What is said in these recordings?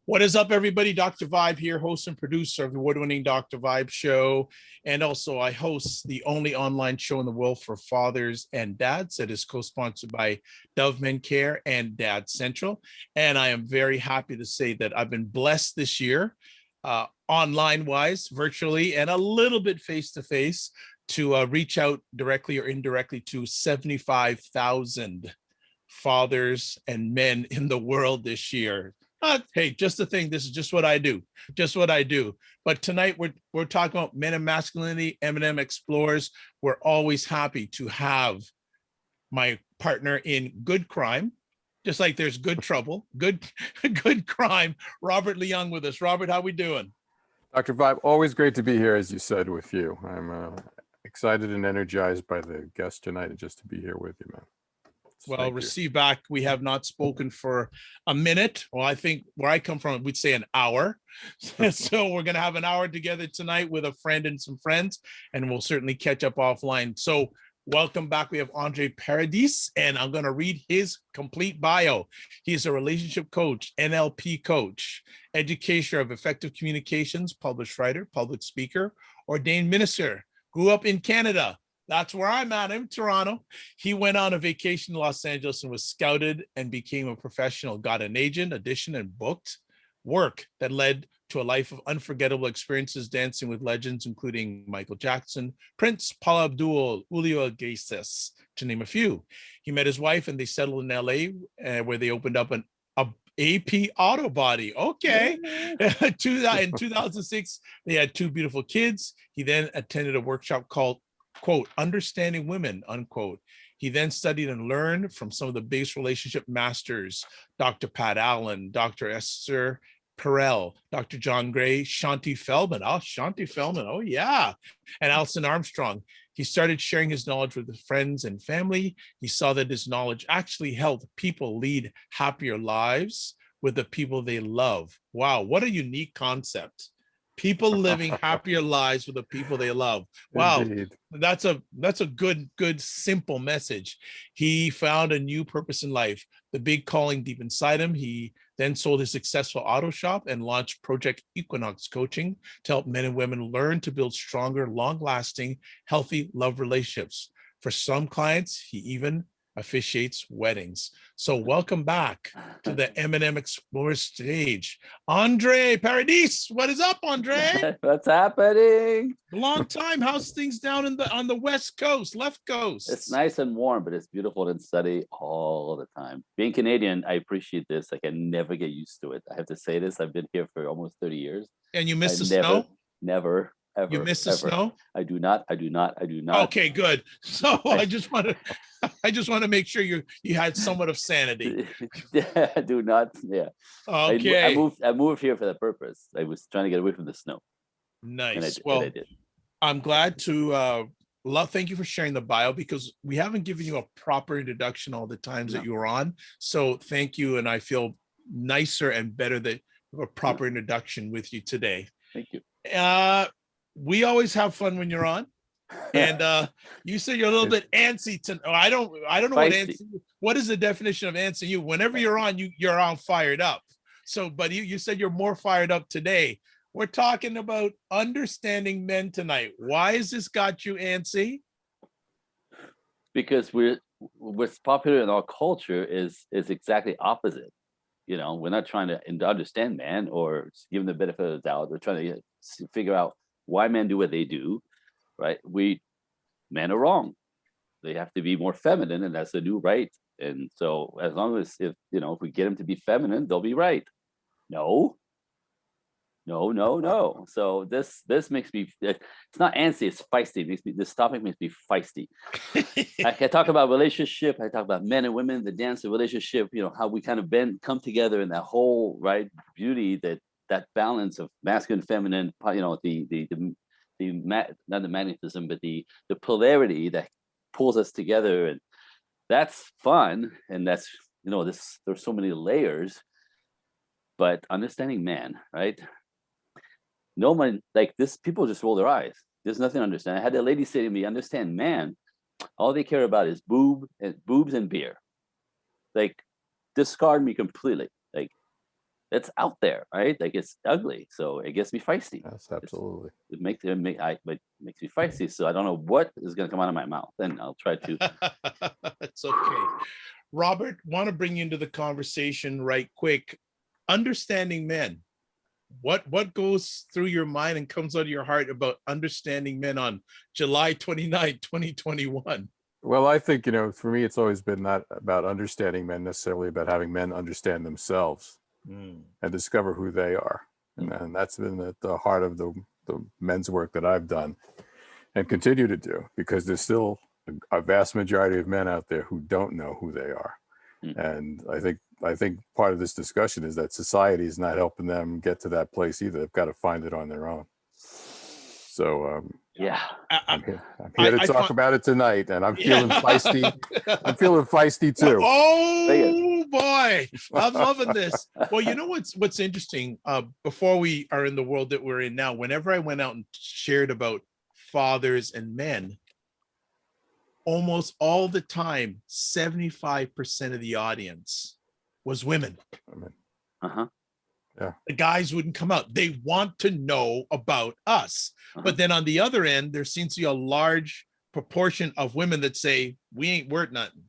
What is up, everybody? Dr. Vibe here, host and producer of the award-winning Dr. Vibe show. And also, I host the only online show in the world for fathers and dads that is co-sponsored by Dove Men Care and Dad Central. And I am very happy to say that I've been blessed this year, online-wise, virtually, and a little bit face-to-face to reach out directly or indirectly to 75,000 fathers and men in the world this year. Hey, just the thing. This is just what I do. Just what I do. But tonight we're talking about men and masculinity. M&M Explores. We're always happy to have my partner in good crime, just like there's good trouble, good crime. Robert Leung with us. Robert, how we doing? Dr. Vibe, always great to be here, as you said, with you. I'm excited and energized by the guest tonight, and just to be here with you, man. Well, receive back. We have not spoken for a minute. Well, I think where I come from, we'd say an hour. So we're going to have an hour together tonight with a friend and some friends, and we'll certainly catch up offline. So welcome back. We have Andre Paradis, and I'm going to read his complete bio. He's a relationship coach, NLP coach, educator of effective communications, published writer, public speaker, ordained minister, grew up in Canada. That's where I'm at, in Toronto. He went on a vacation in Los Angeles and was scouted and became a professional, got an agent, auditioned, and booked work that led to a life of unforgettable experiences dancing with legends, including Michael Jackson, Prince, Paula Abdul, Julio Iglesias, to name a few. He met his wife and they settled in LA, where they opened up an AP Auto Body. Okay. In 2006, they had two beautiful kids. He then attended a workshop called, quote, Understanding Women, unquote. He then studied and learned from some of the biggest relationship masters, Dr. Pat Allen, Dr. Esther Perel, Dr. John Gray, Shanti Feldman. Oh, Shanti Feldman. Oh, yeah. And Alison Armstrong. He started sharing his knowledge with his friends and family. He saw that his knowledge actually helped people lead happier lives with the people they love. Wow, what a unique concept. People living happier lives with the people they love. Wow. Indeed. That's a good, simple message. He found a new purpose in life, the big calling deep inside him. He then sold his successful auto shop and launched Project Equinox Coaching to help men and women learn to build stronger, long-lasting, healthy love relationships. For some clients, he even officiates weddings. So welcome back to the M&M Explores stage. Andre Paradis, what is up, Andre? What's happening? Long time. How's things down on the West Coast, left coast? It's nice and warm, but it's beautiful and sunny all the time. Being Canadian, I appreciate this. I can never get used to it. I have to say this. I've been here for almost 30 years. And you miss the snow? Never. Ever, you miss the snow? I do not. Okay, good. So I just want to make sure you had somewhat of sanity. I do not. Yeah. Okay. I moved here for that purpose. I was trying to get away from the snow. Nice. I did. I'm glad to thank you for sharing the bio, because we haven't given you a proper introduction all the times that you were on. So thank you, and I feel nicer and better that we have a proper introduction with you today. Thank you. We always have fun when you're on, and you said you're a little bit antsy. I don't know what antsy. What is the definition of antsy? You, whenever you're on, you're all fired up. So, but you said you're more fired up today. We're talking about understanding men tonight. Why has this got you antsy? Because what's popular in our culture is exactly opposite. You know, we're not trying to understand man or give them the benefit of the doubt. We're trying to figure out why men do what they do, right? Men are wrong. They have to be more feminine, and that's the new right. And so as long as if we get them to be feminine, they'll be right. No. So this makes me, it's not antsy, it's feisty. This topic makes me feisty. I can talk about relationship, I talk about men and women, the dance of relationship, how we kind of come together in that whole right beauty, that balance of masculine and feminine, not the magnetism, but the polarity that pulls us together. And that's fun. And that's, there's so many layers. But understanding man, right? No one like this, people just roll their eyes. There's nothing to understand. I had a lady say to me, understand man, all they care about is boobs and beer. Like, discard me completely. Like it's out there, right? Like it's ugly, so it gets me feisty. Yes, absolutely. It makes me feisty. So I don't know what is going to come out of my mouth, and I'll try to. It's okay. Robert, want to bring you into the conversation right quick. Understanding men. What goes through your mind and comes out of your heart about understanding men on July 29, 2021? Well, I think, for me, it's always been not about understanding men necessarily, about having men understand themselves and discover who they are. And that's been at the heart of the men's work that I've done and continue to do, because there's still a vast majority of men out there who don't know who they are. And I think part of this discussion is that society is not helping them get to that place either. They've got to find it on their own. So Yeah, I'm here to talk about it tonight, and I'm feeling feisty. I'm feeling feisty too. Oh boy, I'm loving this. Well, you know what's interesting? Before we are in the world that we're in now, whenever I went out and shared about fathers and men, almost all the time, 75% of the audience was women. Yeah. The guys wouldn't come out. They want to know about us. But then on the other end, there seems to be a large proportion of women that say, we ain't worth nothing.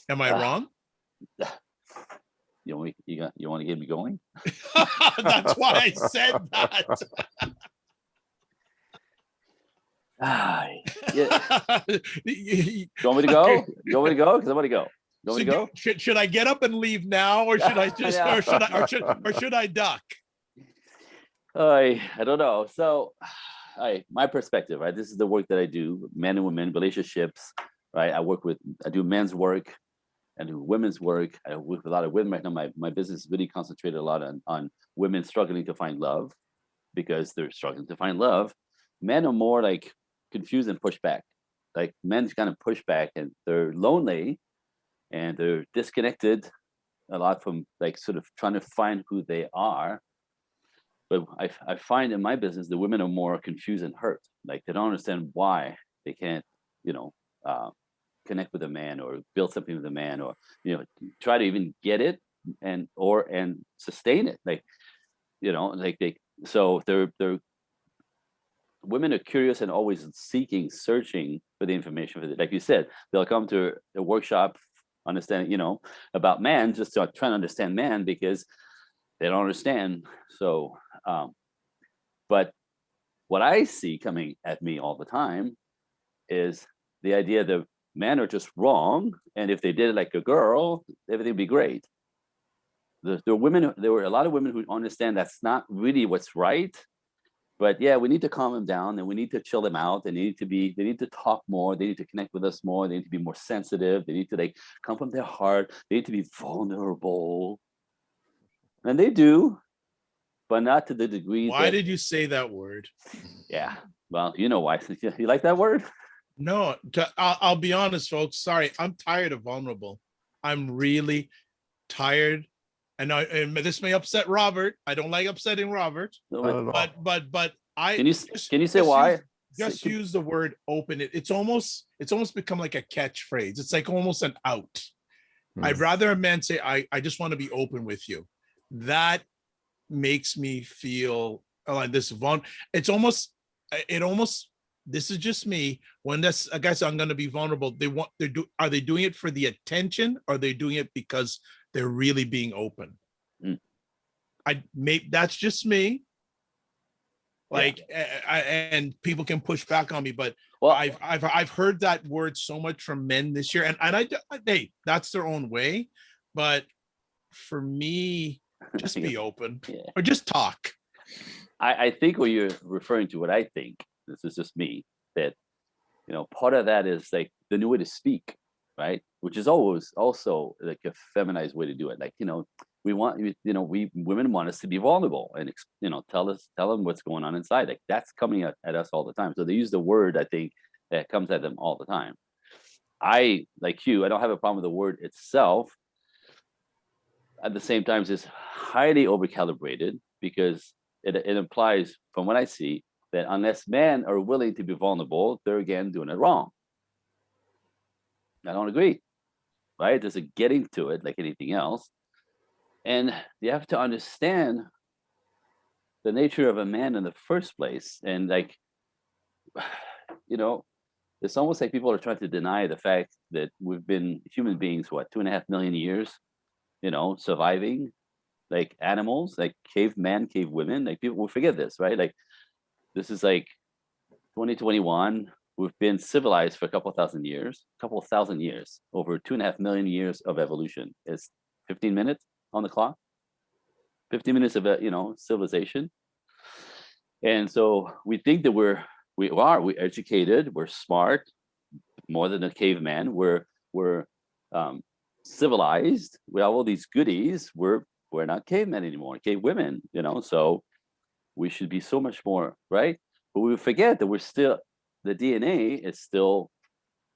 Am I wrong? You want to get me going? That's why I said that. Yeah. You want me to go? Okay. You want me to go? Because I want to go. You want me to go? Should I get up and leave now, or should I just, or should I duck? I don't know. So, my perspective, right? This is the work that I do: men and women relationships, right? I do men's work, I do women's work. I work with a lot of women right now. My business is really concentrated a lot on women struggling to find love, because they're struggling to find love. Men are more like confused and push back. Like men kind of push back, and they're lonely, and they're disconnected a lot from like sort of trying to find who they are. But I find in my business, the women are more confused and hurt. Like they don't understand why they can't, connect with a man or build something with a man, or, try to even get it and sustain it. Like, so they're women are curious and always searching for the information. Like you said, they'll come to a workshop, understand, about man, just to try to understand man, because they don't understand. So, but what I see coming at me all the time is the idea that men are just wrong, and if they did it like a girl, everything would be great. There were a lot of women who understand that's not really what's right. But yeah, we need to calm them down, and we need to chill them out. They need to talk more. They need to connect with us more. They need to be more sensitive. They need to come from their heart. They need to be vulnerable. And they do, but not to the degree. Why did you say that word? Yeah, well, you know why. You like that word? No, I'll be honest, folks. Sorry, I'm tired of vulnerable. I'm really tired. And this may upset Robert. I don't like upsetting Robert. But I can you say why? Use the word open. It's almost become like a catchphrase. It's like almost an out. I'd rather a man say, I just want to be open with you. That makes me feel like this. This is just me. When this a guy says I'm going to be vulnerable, are they doing it for the attention, or are they doing it because they're really being open? That's just me. And people can push back on me, but I've heard that word so much from men this year, and that's their own way. But for me, just be open or just talk. I think what you're referring to, what I think, this is just me, that part of that is like the new way to speak, right? Which is always also like a feminized way to do it. Like, we women want us to be vulnerable and tell them what's going on inside. Like that's coming at us all the time. So they use the word, I think, that comes at them all the time. I, like you, I don't have a problem with the word itself. At the same time, it's highly overcalibrated, because it implies, from what I see, that unless men are willing to be vulnerable, they're again doing it wrong. I don't agree, right? There's a getting to it like anything else. And you have to understand the nature of a man in the first place. And like, you know, it's almost like people are trying to deny the fact that we've been human beings, what, 2.5 million years, surviving like animals, like caveman, cave women. Like people will forget this, right? Like this is like 2021. We've been civilized for a couple thousand years, over 2.5 million years of evolution. It's 15 minutes on the clock, 15 minutes of civilization. And so we think that we're educated, we're smart, more than a caveman. We're civilized. We have all these goodies. We're not cavemen anymore, cave women, so we should be so much more, right? But we forget that the DNA is still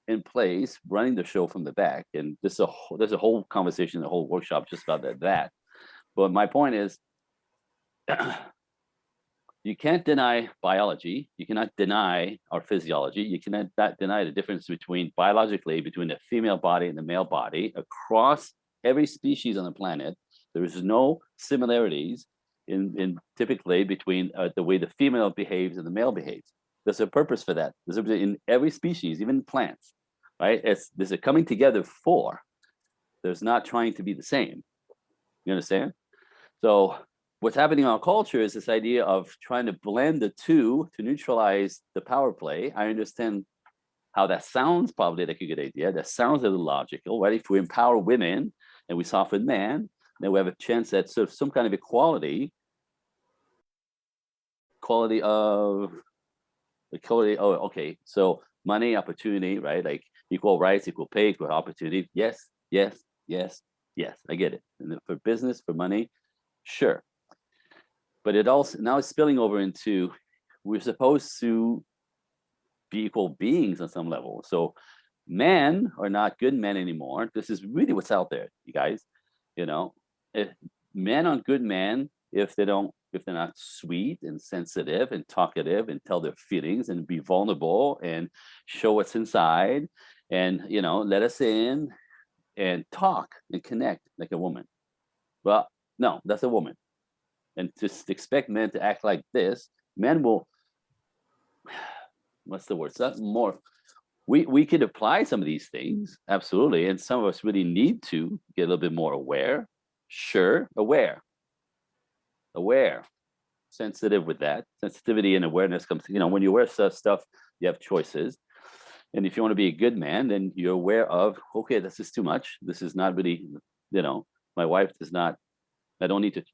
in place, running the show from the back. And there's a whole conversation, a whole workshop just about that. But my point is, you can't deny biology. You cannot deny our physiology. You cannot deny the difference biologically between the female body and the male body across every species on the planet. There is no similarities in typically between the way the female behaves and the male behaves. There's a purpose for that. There's in every species, even plants, right? There's a coming together for. There's not trying to be the same. You understand? So what's happening in our culture is this idea of trying to blend the two to neutralize the power play. I understand how that sounds probably like a good idea. That sounds a little logical, right? If we empower women and we soften men, then we have a chance at sort of some kind of equality of, okay. So money, opportunity, right? Like equal rights, equal pay, equal opportunity. Yes. I get it. And for business, for money, sure. But it also now is spilling over into we're supposed to be equal beings on some level. So men are not good men anymore. This is really what's out there, you guys. If men aren't good men if they're not sweet and sensitive and talkative and tell their feelings and be vulnerable and show what's inside and let us in and talk and connect like a woman. Well, no, that's a woman. And just expect men to act like this, men will, what's the word? That's more, we could apply some of these things, absolutely. And some of us really need to get a little bit more aware. Sure, aware. Sensitive with that. Sensitivity and awareness comes, when you wear stuff, you have choices. And if you want to be a good man, then you're aware of, okay, this is too much. This is not really, my wife does not, I don't need to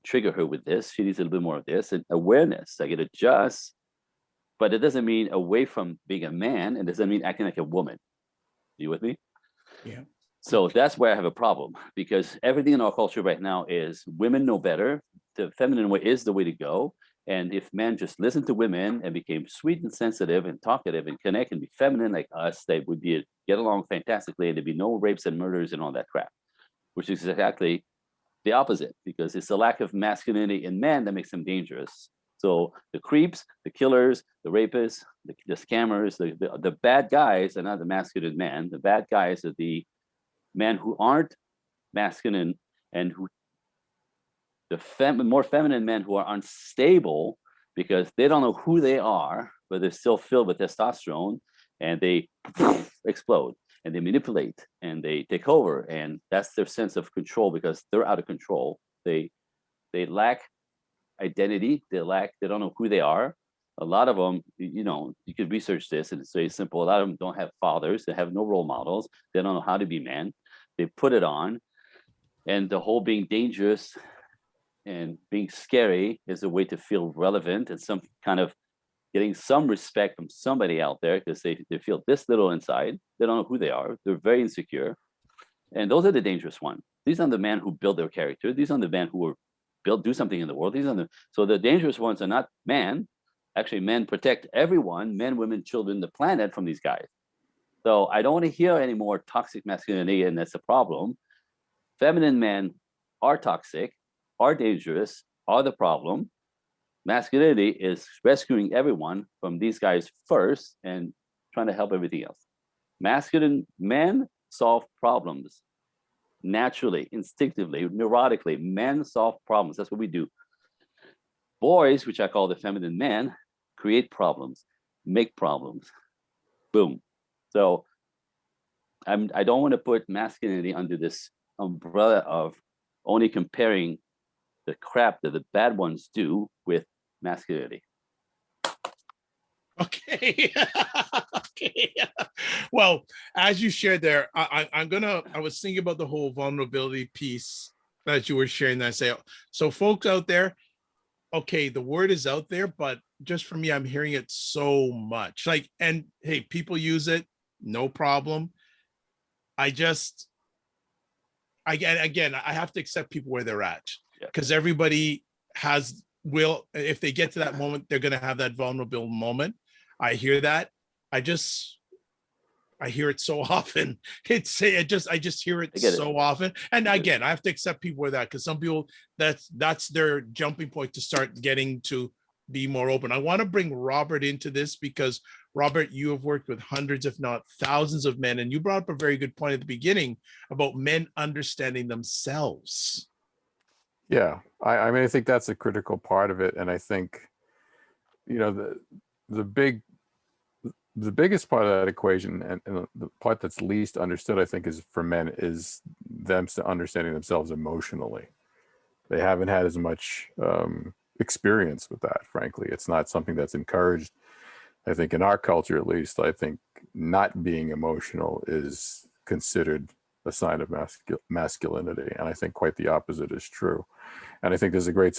trigger her with this. She needs a little bit more of this and awareness. I can adjust, but it doesn't mean away from being a man. It doesn't mean acting like a woman. You with me? Yeah. So that's where I have a problem, because everything in our culture right now is women know better. The feminine way is the way to go. And if men just listen to women and became sweet and sensitive and talkative and connect and be feminine like us, they would get along fantastically. And there'd be no rapes and murders and all that crap, which is exactly the opposite, because it's the lack of masculinity in men that makes them dangerous. So the creeps, the killers, the rapists, the scammers, the bad guys are not the masculine men. The bad guys are the men who aren't masculine and who more feminine men who are unstable because they don't know who they are, but they're still filled with testosterone, and they explode and they manipulate and they take over, and that's their sense of control because they're out of control. They lack identity. They don't know who they are. A lot of them, you could research this and it's very simple. A lot of them don't have fathers. They have no role models. They don't know how to be men. They put it on, and the whole being dangerous and being scary is a way to feel relevant and some kind of getting some respect from somebody out there, because they feel this little inside. They don't know who they are. They're very insecure. And those are the dangerous ones. These are the men who build their character. These are the men who are do something in the world. So the dangerous ones are not men. Actually, men protect everyone, men, women, children, the planet from these guys. So I don't want to hear any more toxic masculinity, and that's a problem. Feminine men are toxic, are dangerous, are the problem. Masculinity is rescuing everyone from these guys first and trying to help everything else. Masculine men solve problems. naturally, instinctively, neurotically, men solve problems. That's what we do. Boys, which I call the feminine men, create problems, make problems. Boom. So I don't want to put masculinity under this umbrella of only comparing the crap that the bad ones do with masculinity. Okay. Okay. Well, as you shared there, I was thinking about the whole vulnerability piece that you were sharing. That I say, so folks out there, okay, the word is out there, but just for me, I'm hearing it so much. Like, and hey, people use it, no problem. Again, I have to accept people where they're at, because everybody if they get to that moment, they're going to have that vulnerable moment. I hear that. I hear it so often. I just hear it so often. And again, I have to accept people where that, because some people that's their jumping point to start getting to be more open. I want to bring Robert into this because Robert, you have worked with hundreds, if not thousands of men, and you brought up a very good point at the beginning about men understanding themselves. Yeah, I mean, I think that's a critical part of it. And I think, the biggest part of that equation, and the part that's least understood, I think, is for men, is them understanding themselves emotionally. They haven't had as much experience with that, frankly. It's not something that's encouraged. I think in our culture, at least, I think not being emotional is considered a sign of masculinity. And I think quite the opposite is true. And I think there's a great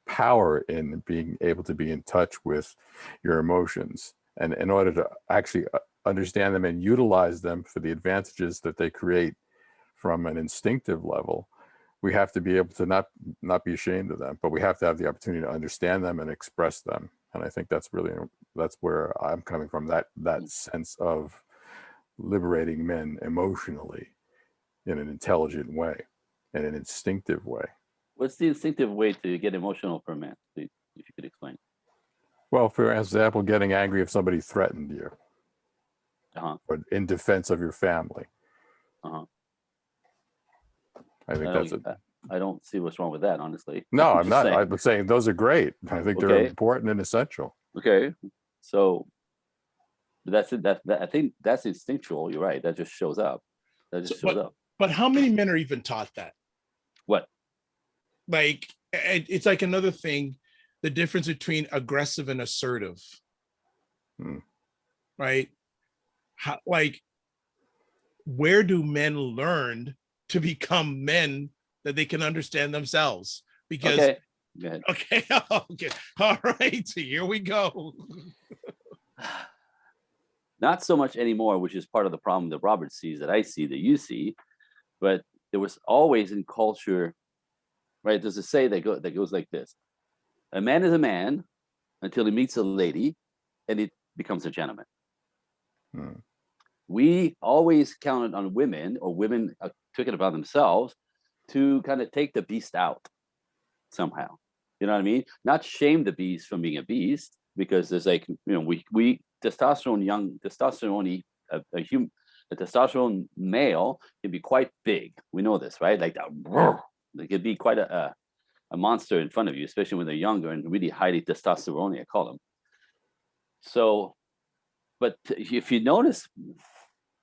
power in being able to be in touch with your emotions. And in order to actually understand them and utilize them for the advantages that they create from an instinctive level, we have to be able to not be ashamed of them, but we have to have the opportunity to understand them and express them. And I think that's where I'm coming from, that sense of liberating men emotionally in an intelligent way, in an instinctive way. What's the instinctive way to get emotional for a man, if you could explain? Well, for example, getting angry if somebody threatened you, or in defense of your family. I think I don't see what's wrong with that, honestly. No, I'm not. I'm saying those are great. I think they're important and essential. Okay, so that's it. I think that's instinctual. You're right. That just shows up. But how many men are even taught that? What? Like, it's like another thing, the difference between aggressive and assertive. Right? Where do men learn to become men that they can understand themselves? Because okay, all right, so here we go. Not so much anymore, which is part of the problem that Robert sees, that I see, that you see, but there was always in culture, right? There's a say that goes like this: a man is a man until he meets a lady and it becomes a gentleman. We always counted on women, or women took it upon themselves to kind of take the beast out somehow. You know what I mean? Not shame the beast from being a beast, because there's we testosterone, a testosterone male can be quite big. We know this, right? Like that, they could be quite a monster in front of you, especially when they're younger and really highly testosterone, I call them. So, but if you notice,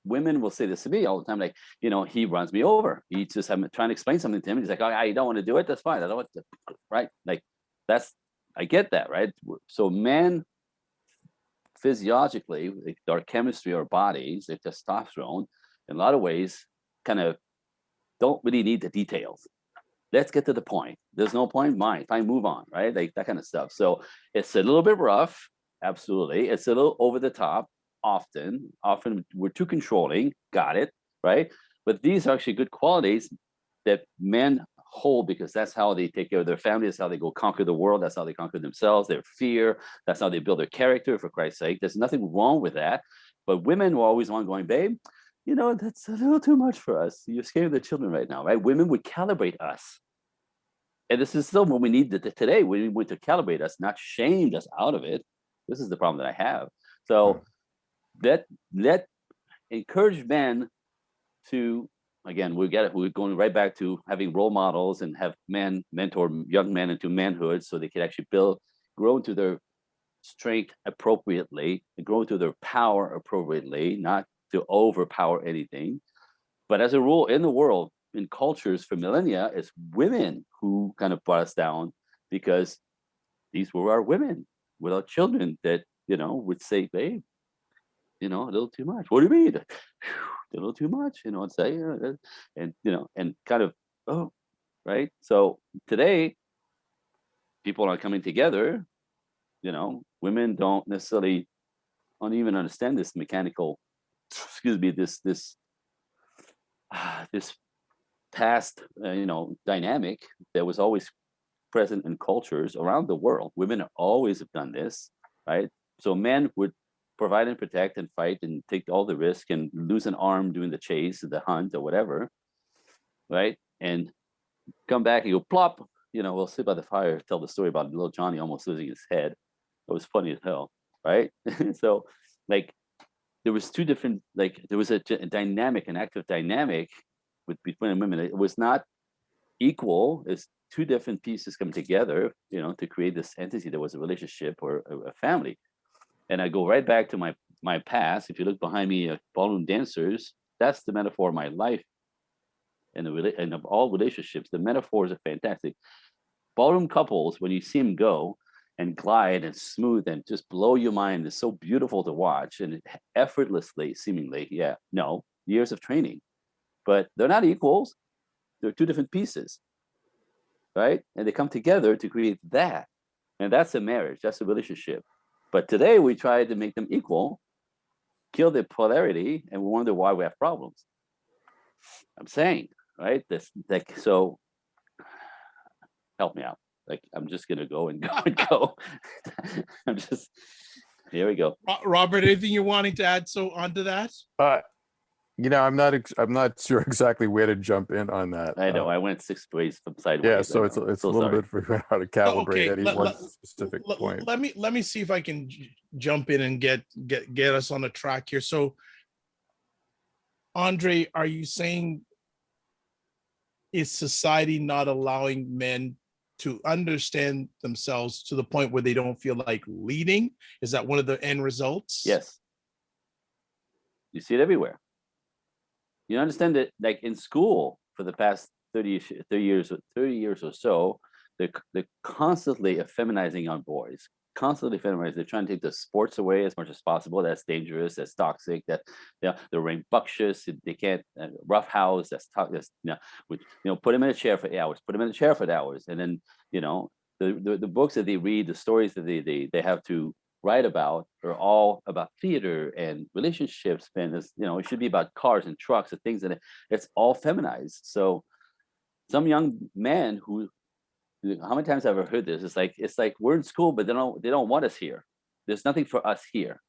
women will say this to me all the time, like, he runs me over. He's just, I'm trying to explain something to him. He's like, oh, I don't want to do it. That's fine. I don't want to, right? Like, I get that, right? So men, physiologically, like our chemistry, our bodies, their testosterone, in a lot of ways, kind of don't really need the details. Let's get to the point. There's no point, fine, move on, right? Like that kind of stuff. So it's a little bit rough, absolutely. It's a little over the top, often we're too controlling, got it, right? But these are actually good qualities that men hold, because that's how they take care of their family. That's how they go conquer the world. That's how they conquer themselves, their fear. That's how they build their character, for Christ's sake. There's nothing wrong with that. But women will always want going, babe, that's a little too much for us. You're scaring the children right now, right? Women would calibrate us. And this is still what we need today. We need to calibrate us, not shame us out of it. This is the problem that I have. So let encourage men to, again, we're going right back to having role models and have men mentor young men into manhood so they can actually grow into their strength appropriately and grow into their power appropriately, not to overpower anything. But as a rule in the world, in cultures for millennia, it's women who kind of brought us down, because these were our women without children that, would say, babe, a little too much. What do you mean? A little too much, and say, and, and kind of, oh, right. So today, people are coming together, women don't even understand this mechanical, this past, dynamic that was always present in cultures around the world. Women always have done this, right? So men would provide and protect and fight and take all the risk and lose an arm doing the chase, the hunt, or whatever, right? And come back and go plop. We'll sit by the fire, tell the story about little Johnny almost losing his head. It was funny as hell, right? So, like, there was two different, there was a dynamic, an active dynamic between women. It was not equal. It's two different pieces come together, to create this entity that was a relationship or a family. And I go right back to my past. If you look behind me, ballroom dancers, that's the metaphor of my life. And of all relationships, the metaphors are fantastic. Ballroom couples, when you see them go and glide and smooth and just blow your mind, it's so beautiful to watch, and effortlessly, seemingly, years of training. But they're not equals. They're two different pieces, right? And they come together to create that. And that's a marriage, that's a relationship. But today we try to make them equal, kill the polarity, and we wonder why we have problems. I'm saying, right? So help me out. I'm just gonna go and go and go. Here we go. Robert, anything you're wanting to add onto that? I'm not sure exactly where to jump in on that. I know I went 6 ways from sideways. Yeah, so it's a little bit for how to calibrate any one specific point. Let me see if I can jump in and get us on a track here. So, Andre, are you saying, is society not allowing men to understand themselves to the point where they don't feel like leading? Is that one of the end results? Yes. You see it everywhere. You understand that, like in school for the past 30 years or so, they're constantly effeminizing on boys, constantly feminizing. They're trying to take the sports away as much as possible. That's dangerous. That's toxic. That they're rambunctious. They can't roughhouse. That's toxic. Put them in a chair for hours. Put them in a chair for hours, and then the books that they read, the stories that they have to write about are all about theater and relationships, and it should be about cars and trucks and things, and it's all feminized. So some young men who, how many times have I heard this? It's like we're in school, but they don't want us here. There's nothing for us here.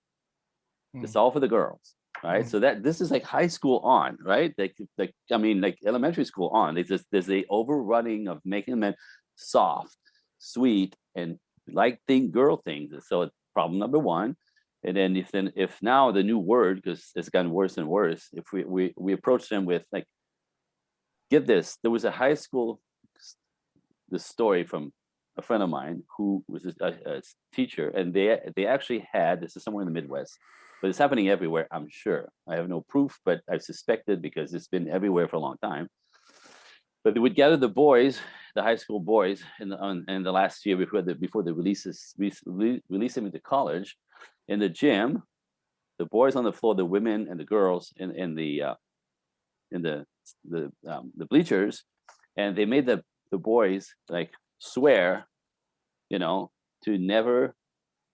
It's all for the girls, right? So that this is like high school on, right? Like elementary school on. There's the overrunning of making men soft, sweet, and girl things. So it's problem number one. And then if now the new word, because it's gotten worse and worse, if we approach them with get this, there was a high school, the story from a friend of mine who was a teacher, and they actually had, this is somewhere in the Midwest, but it's happening everywhere, I'm sure. I have no proof, but I suspected because it's been everywhere for a long time. But they would gather the boys, the high school boys, in the last year before they release them into college, in the gym, the boys on the floor, the women and the girls in the bleachers, and they made the boys swear, to never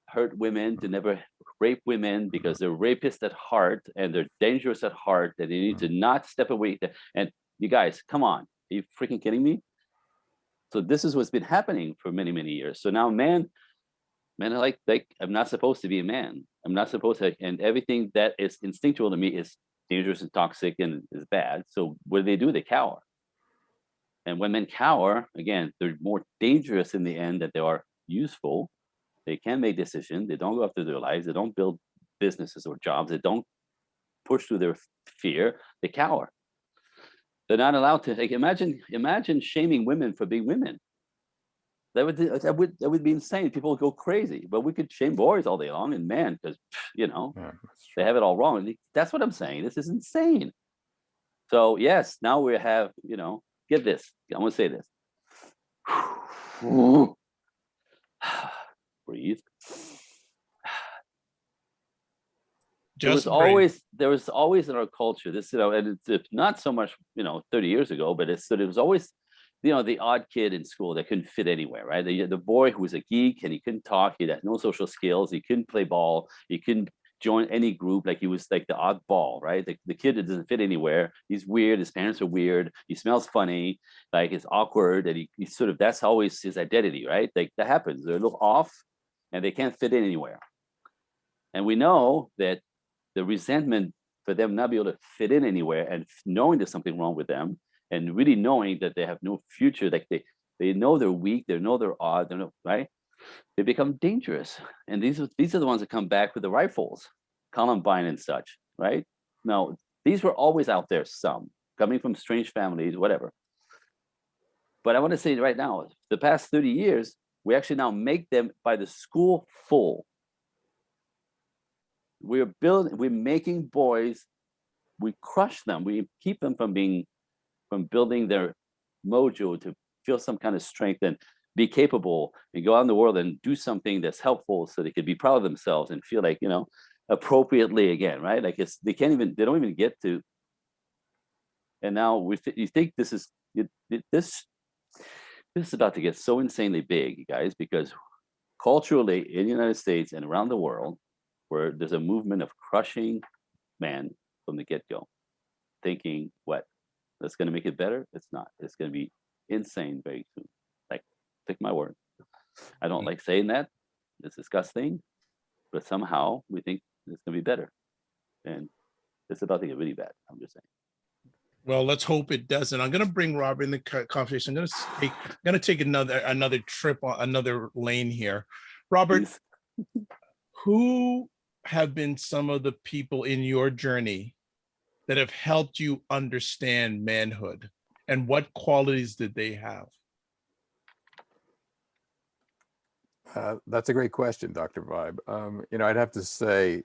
hurt women, to never rape women, because they're rapists at heart and they're dangerous at heart, that they need to not step away. And you guys, come on. Are you freaking kidding me? So this is what's been happening for many, many years. So now men are like I'm not supposed to be a man. I'm not supposed to, and everything that is instinctual to me is dangerous and toxic and is bad. So what do? They cower. And when men cower, again, they're more dangerous in the end than they are useful. They can't make decisions. They don't go after their lives. They don't build businesses or jobs. They don't push through their fear. They cower. They're not allowed to. Like, imagine shaming women for being women. That would be insane. People would go crazy. But we could shame boys all day long, and man, because Yeah, that's they true. have it all wrong. That's what I'm saying. This is insane. So yes, now we have, get this. I'm gonna say this. Breathe. Just breathe. There was always in our culture this, and it's not so much 30 years ago, but it was always the odd kid in school that couldn't fit anywhere, right? The boy who was a geek and he couldn't talk, he had no social skills, he couldn't play ball, he couldn't join any group, like he was like the oddball, right? The kid that doesn't fit anywhere, he's weird, his parents are weird, he smells funny, like it's awkward, and he sort of, that's always his identity, right? Like that happens, they're a little off and they can't fit in anywhere. And we know that the resentment for them not be able to fit in anywhere and knowing there's something wrong with them and really knowing that they have no future, like they know they're weak, they know they're odd, right? They become dangerous. And these are the ones that come back with the rifles, Columbine and such, right? Now, these were always out there, some coming from strange families, whatever. But I want to say right now, the past 30 years, we actually now make them by the school full. We're making boys, we crush them, we keep them from building their mojo to feel some kind of strength and be capable and go out in the world and do something that's helpful so they could be proud of themselves and feel like, appropriately again, right? Like they don't even get to. And now you think this is about to get so insanely big, you guys, because culturally in the United States and around the world, where there's a movement of crushing man from the get-go, thinking what that's going to make it better. It's not. It's going to be insane very soon. Like, take my word. I don't like saying that. It's disgusting, but somehow we think it's going to be better, and it's about to get really bad. I'm just saying. Well, let's hope it doesn't. I'm going to bring Robert in the conversation. I'm going to take another trip on another lane here. Robert, Please. who have been some of the people in your journey that have helped you understand manhood, and what qualities did they have? That's a great question, Dr. Vibe. I'd have to say,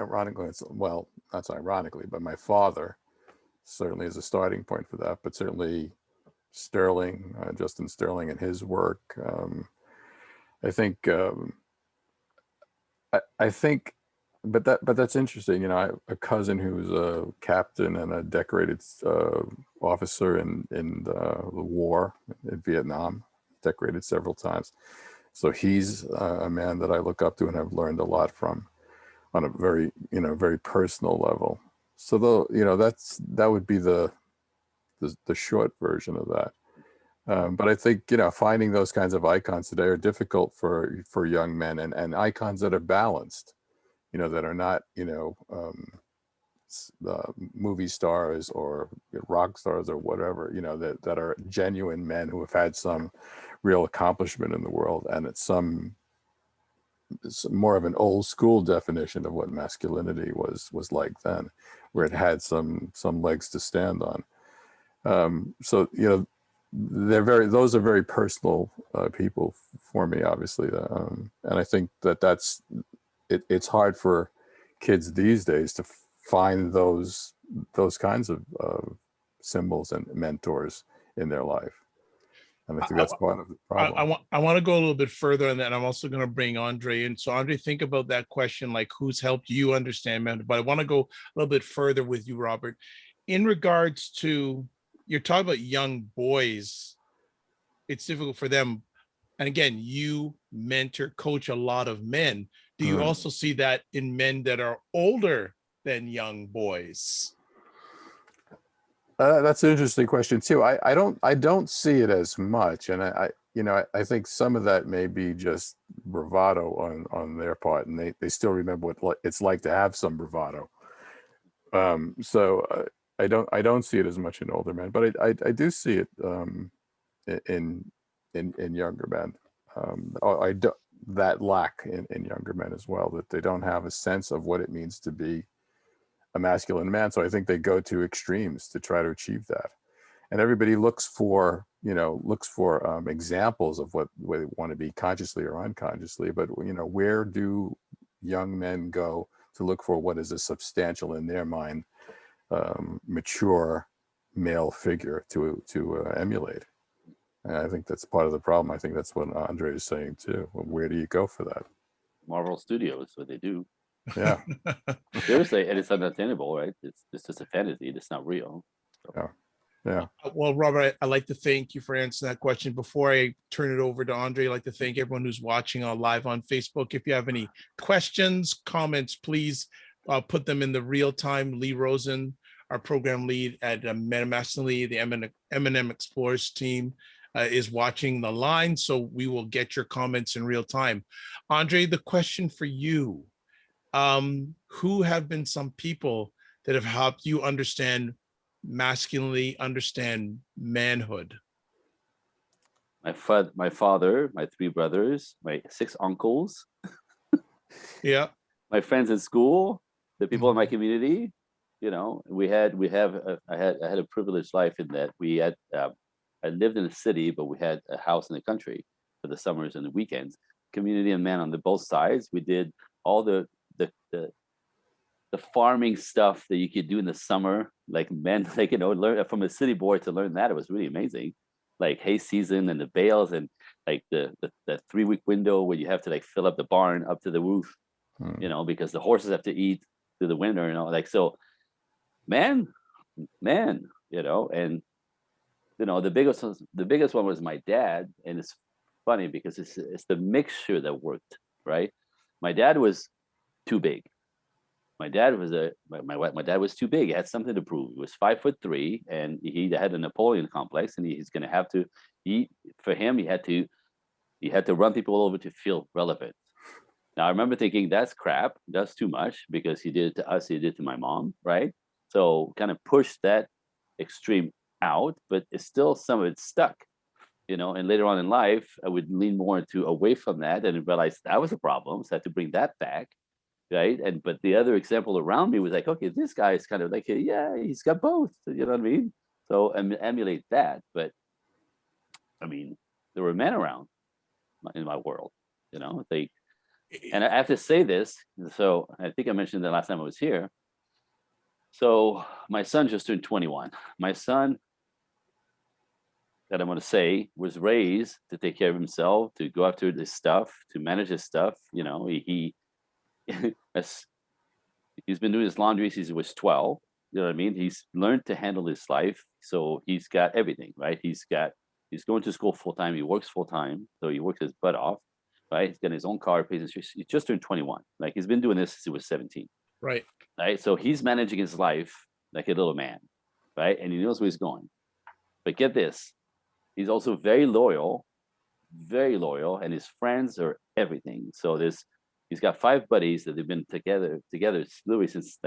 ironically, not so ironically, but my father certainly is a starting point for that, but certainly Sterling, Justin Sterling and his work. I think, but that's interesting. I have a cousin who's a captain and a decorated officer in the war in Vietnam, decorated several times. So he's a man that I look up to and have learned a lot from on a very, very personal level. So that would be the short version of that. But I think, finding those kinds of icons today are difficult for young men, and icons that are balanced, that are not, movie stars or rock stars or whatever, that are genuine men who have had some real accomplishment in the world. And it's more of an old school definition of what masculinity was like then, where it had some legs to stand on. So those are very personal people for me, obviously, and I think it's hard for kids these days to find those kinds of symbols and mentors in their life, and I think that's part of the problem. I want to go a little bit further, and then I'm also going to bring Andre in. So Andre, think about that question, like who's helped you understand men. But I want to go a little bit further with you, Robert, in regards to, you're talking about young boys. It's difficult for them. And again, you mentor, coach a lot of men. Do you also see that in men that are older than young boys? That's an interesting question too. I don't see it as much, and I think some of that may be just bravado on their part, and they still remember what it's like to have some bravado. So I don't see it as much in older men, but I do see it in younger men. That lack in younger men as well, that they don't have a sense of what it means to be a masculine man. So I think they go to extremes to try to achieve that. And everybody looks for examples of what they want to be consciously or unconsciously. But, where do young men go to look for what is a substantial, in their mind, mature male figure to emulate? And I think that's part of the problem. I think that's what Andre is saying too. Where do you go for that? Marvel Studios, what they do. Yeah. Seriously, and it's unattainable, right? It's just a fantasy. It's not real. So. Yeah. Well, Robert, I'd like to thank you for answering that question. Before I turn it over to Andre, I'd like to thank everyone who's watching live on Facebook. If you have any questions, comments, please put them in the real time. Lee Rosen, our program lead at Massily, the M&M Explores team, is watching the line. So we will get your comments in real time. Andre, the question for you, who have been some people that have helped you masculinely understand manhood? My father, my 3 brothers, my 6 uncles. Yeah. My friends in school, the people in my community. I had a privileged life in that I lived in a city, but we had a house in the country for the summers and the weekends. Community and man on both sides. We did all the farming stuff that you could do in the summer, like men, learn from a city boy to learn that. It was really amazing, like hay season and the bales and like the 3-week window where you have to fill up the barn up to the roof, because the horses have to eat through the winter, so man, and the biggest one was my dad. And it's funny because it's the mixture that worked, right? My dad was too big. My dad was too big. He had something to prove. He was 5'3", and he had a Napoleon complex, and he's going to have to. He had to run people over to feel relevant. Now I remember thinking that's crap. That's too much, because he did it to us. He did it to my mom, right? So kind of pushed that extreme out, but it's still some of it stuck, And later on in life, I would lean more away from that and realize that was a problem. So I had to bring that back. Right. But the other example around me was like, okay, this guy is kind of like, yeah, he's got both. You know what I mean? So emulate that. But I mean, there were men around in my world, and I have to say this. So I think I mentioned the last time I was here. So my son just turned 21. My son, that I'm going to say, was raised to take care of himself, to go after his stuff, to manage his stuff. He's been doing his laundry since he was 12. You know what I mean? He's learned to handle his life. So he's got everything, right? He's going to school full time. He works full time. So he works his butt off, right? He's got his own car. He just turned 21. Like, he's been doing this since he was 17. Right. Right. So he's managing his life like a little man, right? And he knows where he's going. But get this, he's also very loyal, and his friends are everything. So he's got 5 buddies that they've been together literally since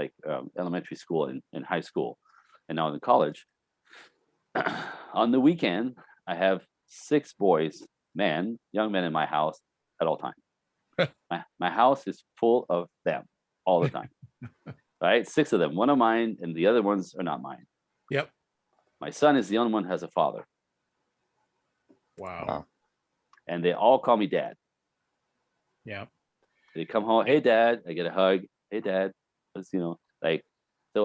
elementary school and high school, and now in college. On the weekend, I have 6 boys, young men in my house at all times. my house is full of them all the time. Right? 6 of them. 1 of mine, and the other ones are not mine. Yep. My son is the only one who has a father. Wow. And they all call me dad. Yeah. They come home, hey dad, I get a hug. Hey dad. So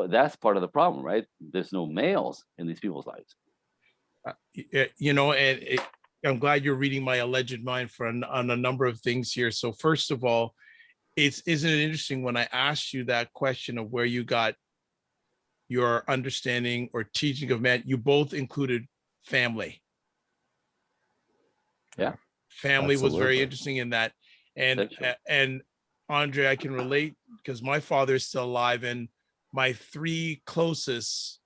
that's part of the problem, right? There's no males in these people's lives. I'm glad you're reading my alleged mind on a number of things here. So first of all, isn't it interesting when I asked you that question of where you got your understanding or teaching of man, you both included family. Yeah. Family Absolutely. was very interesting in that. And Andre, I can relate because my father is still alive, and my 3 closest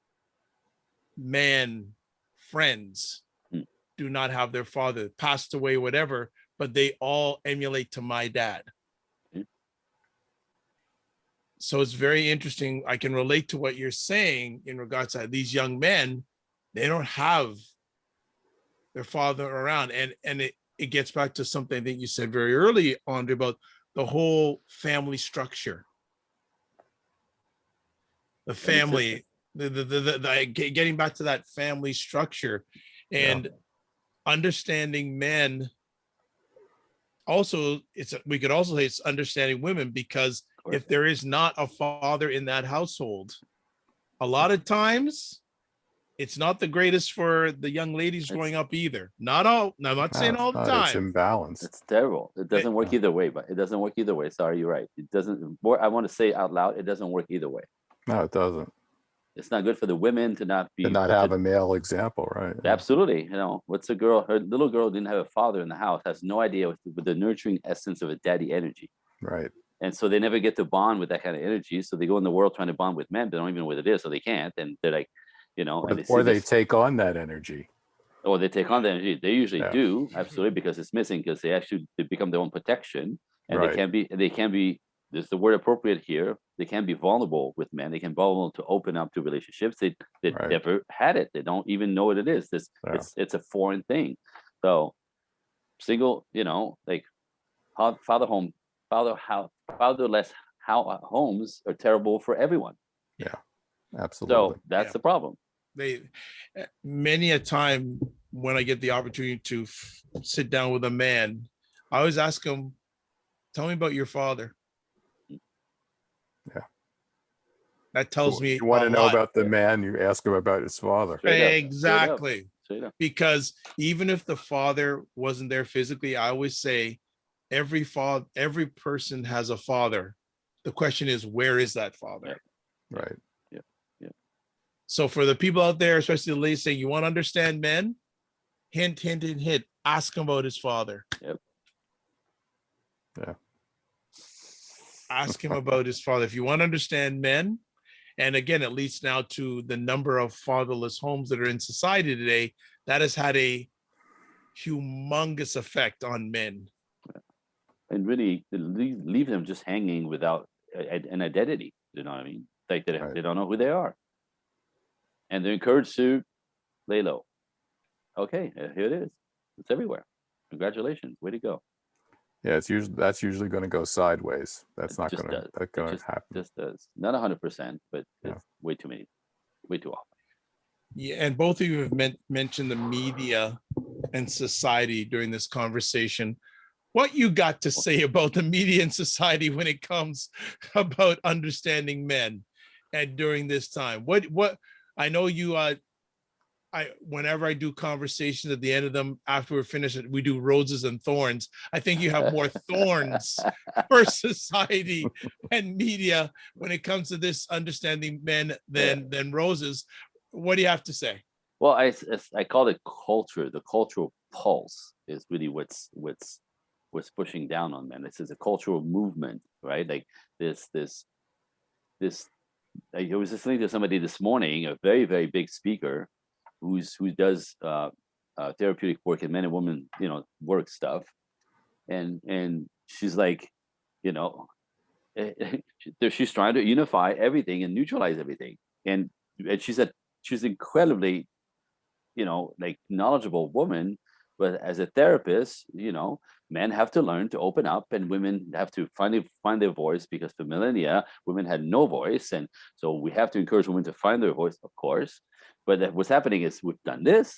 man friends do not have their father, passed away, whatever, but they all emulate to my dad. So it's very interesting. I can relate to what you're saying in regards to these young men. They don't have their father around. And it gets back to something that you said very early, Andre, about the whole family structure. the And it's just- family, getting back to that family structure and understanding men. Also, we could also say it's understanding women, because Of course. if there is not a father in that household, a lot of times it's not the greatest for the young ladies growing up either. Not all. I'm not saying all the It's time. imbalanced. It's terrible. It doesn't work either way, but it doesn't work either way. Sorry, you're right. It doesn't. I want to say out loud, it doesn't work either way. No, it doesn't. It's not good for the women to not be To not have a male example, right? Absolutely. What's a girl? Her little girl didn't have a father in the house, has no idea with the nurturing essence of a daddy energy. Right. And so they never get to bond with that kind of energy. So they go in the world trying to bond with men. They don't even know what it is, so they can't. And they're like, Or they take on that energy. or they take on the energy. They usually Yeah. do, absolutely, because it's missing, because they become their own protection, and Right. they can be. There's the word appropriate here. They can be vulnerable with men. They can be vulnerable to open up to relationships. They Right. never had it. They don't even know what it is. Yeah. It's a foreign thing. So single, like fatherless homes are terrible for everyone. Absolutely. So that's Yeah. the problem. Many a time when I get the opportunity to sit down with a man, I always ask him, tell me about your father. Yeah. That tells me You want a to know lot. about the man, you ask him about his father. Straight up, Exactly. straight up. Because even if the father wasn't there physically, I always say every person has a father. The question is, where is that father? Right. So for the people out there, especially the ladies, saying you want to understand men, hint, hint, hint, hint, ask him about his father. Yep. Yeah. Ask him about his father. If you want to understand men, and again, it leads now to the number of fatherless homes that are in society today, that has had a humongous effect on men. And really leave them just hanging without an identity. You know what I mean? Like they don't know who they are. And they're encouraged to lay low. Okay, here it is. It's everywhere. Congratulations, way to go. Yeah, that's usually going to go sideways. That's not going to happen. Just does. Not 100%, but Yeah. it's way too many, way too often. Yeah, and both of you have mentioned the media and society during this conversation. What you got to say about the media and society when it comes about understanding men, and during this time? What I know you whenever I do conversations at the end of them, after we're finished, we do roses and thorns. I think you have more thorns for society and media when it comes to this understanding men than roses. What do you have to say? Well, I call it culture. The cultural pulse is really what's pushing down on men. This is a cultural movement, right? Like this. I was listening to somebody this morning, a very, very big speaker, who does therapeutic work and men and women, work stuff, and she's like, she's trying to unify everything and neutralize everything, and she said she's incredibly, like knowledgeable woman, but as a therapist, men have to learn to open up, and women have to find their voice, because for millennia women had no voice, and so we have to encourage women to find their voice, of course. But what's happening is we've done this,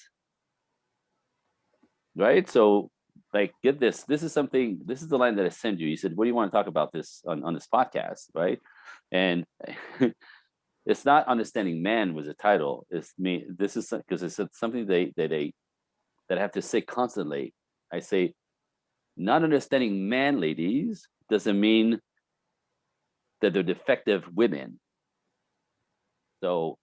right? So, like, get this. This is the line that I sent you. You said, what do you want to talk about this on this podcast, right? And it's not understanding man was the title. It's me. This is because it's something that I have to say constantly. I say, not understanding man, ladies, doesn't mean that they're defective women. So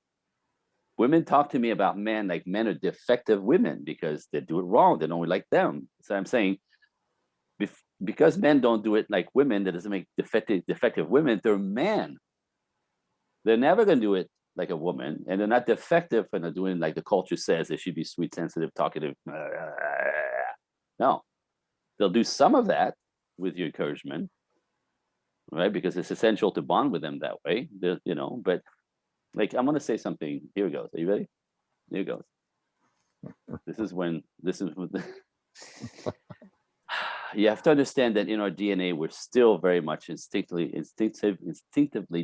women talk to me about men like men are defective women because they do it wrong. They don't like them. So I'm saying, because men don't do it like women, that doesn't make defective women. They're men. They're never going to do it like a woman, and they're not defective when they're doing like the culture says they should be sweet, sensitive, talkative. No, they'll do some of that with your encouragement, right? Because it's essential to bond with them that way. But like, I'm going to say something. Here it goes. Are you ready? Here it goes. This is when you have to understand that in our DNA, we're still very much instinctively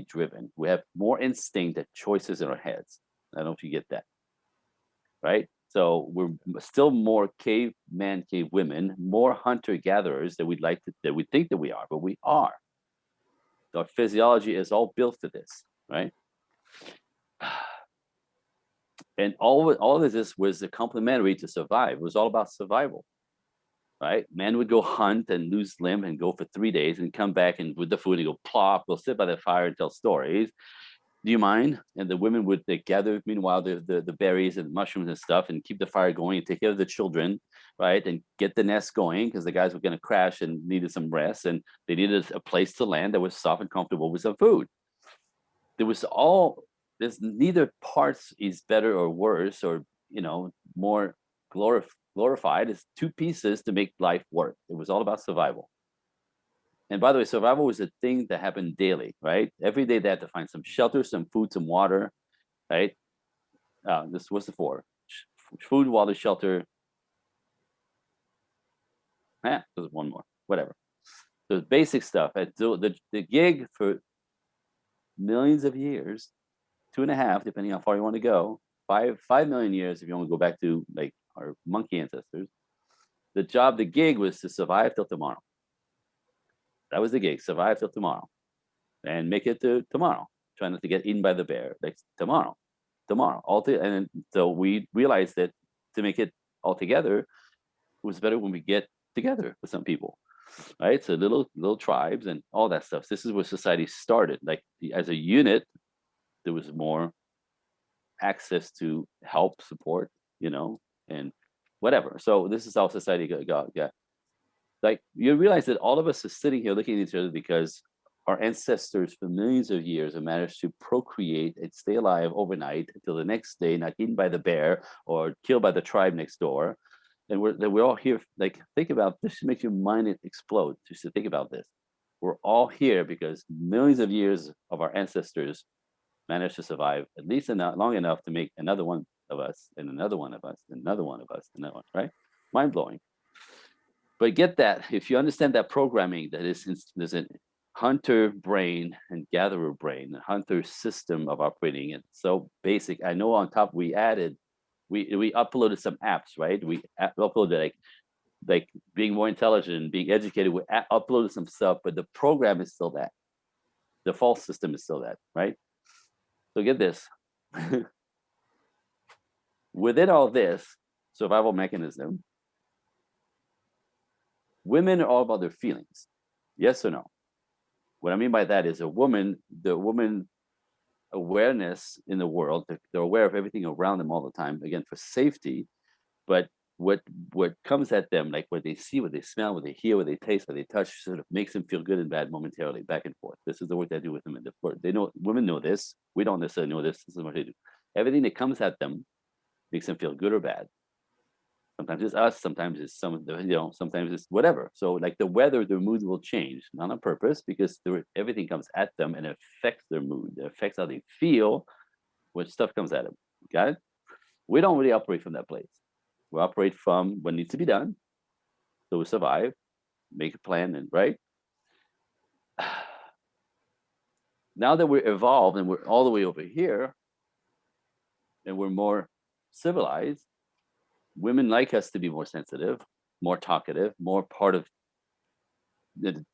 driven. We have more instinct than choices in our heads. I don't know if you get that, right? So we're still more caveman, cave women, more hunter-gatherers that we think that we are, but we are. Our physiology is all built to this, right? And all of this was complementary to survive. It was all about survival. Right? Men would go hunt and lose limb and go for 3 days and come back and with the food and go plop, go sit by the fire and tell stories. Do you mind? And the women would gather, meanwhile, the berries and mushrooms and stuff and keep the fire going and take care of the children, right? And get the nest going because the guys were going to crash and needed some rest and they needed a place to land that was soft and comfortable with some food. There's neither parts is better or worse or, more glorified. It's two pieces to make life work. It was all about survival. And by the way, survival was a thing that happened daily, right? Every day they had to find some shelter, some food, some water, right? This was the four: food, water, shelter. There's one more, whatever. The basic stuff. The gig for millions of years, 2.5, depending how far you want to go, 5 million years if you want to go back to like our monkey ancestors. The gig was to survive till tomorrow. That was the gig, survive till tomorrow and make it to tomorrow. Try not to get eaten by the bear. Like tomorrow. And so we realized that to make it all together, it was better when we get together with some people, right? So little tribes and all that stuff. This is where society started. Like as a unit, there was more access to help, support, and whatever. So this is how society got. Like you realize that all of us are sitting here looking at each other because our ancestors for millions of years have managed to procreate and stay alive overnight until the next day, not eaten by the bear or killed by the tribe next door. And we're all here. Like think about this, should make your mind explode just to think about this. We're all here because millions of years of our ancestors managed to survive at least long enough to make another one of us and another one of us, and another one of us, and that one, right? Mind blowing. But get that, if you understand that programming, that there's a hunter brain and gatherer brain, a hunter system of operating. It's so basic. I know on top we uploaded some apps, right? We uploaded like being more intelligent, being educated. We uploaded some stuff, but the program is still that. The false system is still that, right? So get this. Within all this survival mechanism, women are all about their feelings. Yes or no? What I mean by that is the woman awareness in the world, they're aware of everything around them all the time, again, for safety. But what comes at them, like what they see, what they smell, what they hear, what they taste, what they touch, sort of makes them feel good and bad momentarily, back and forth. This is the work they do with them. They know, women know this. We don't necessarily know this. This is what they do. Everything that comes at them makes them feel good or bad. Sometimes it's us, sometimes it's sometimes it's whatever. So like the weather, their mood will change, not on purpose, because everything comes at them and it affects their mood. It affects how they feel when stuff comes at them. Got it? We don't really operate from that place. We operate from what needs to be done. So we survive, make a plan, and right? Now that we're evolved and we're all the way over here, and we're more civilized, women like us to be more sensitive, more talkative, more part of the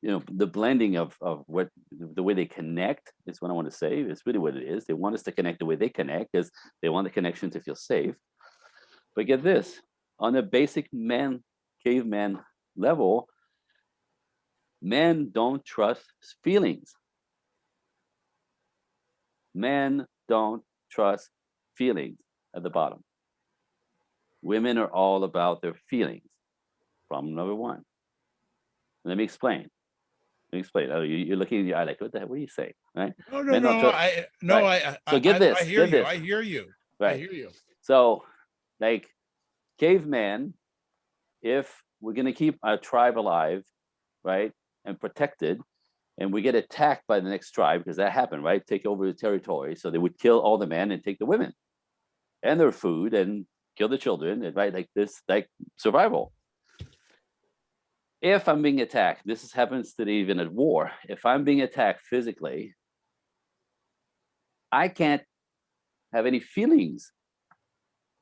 blending of what the way they connect is what I want to say. It's really what it is. They want us to connect the way they connect because they want the connection to feel safe. But get this, on a basic caveman level, men don't trust feelings. Men don't trust feelings at the bottom. Women are all about their feelings. Problem number one. Let me explain. You're looking in your eye like, what the hell? What are you saying? Right? So get this. I hear you. Right. I hear you. So, like, caveman, if we're gonna keep our tribe alive, right, and protected, and we get attacked by the next tribe, because that happened, right? Take over the territory. So they would kill all the men and take the women and their food and kill the children, and right, like this, like survival. if I'm being attacked, happens today even at war. If I'm being attacked physically, I can't have any feelings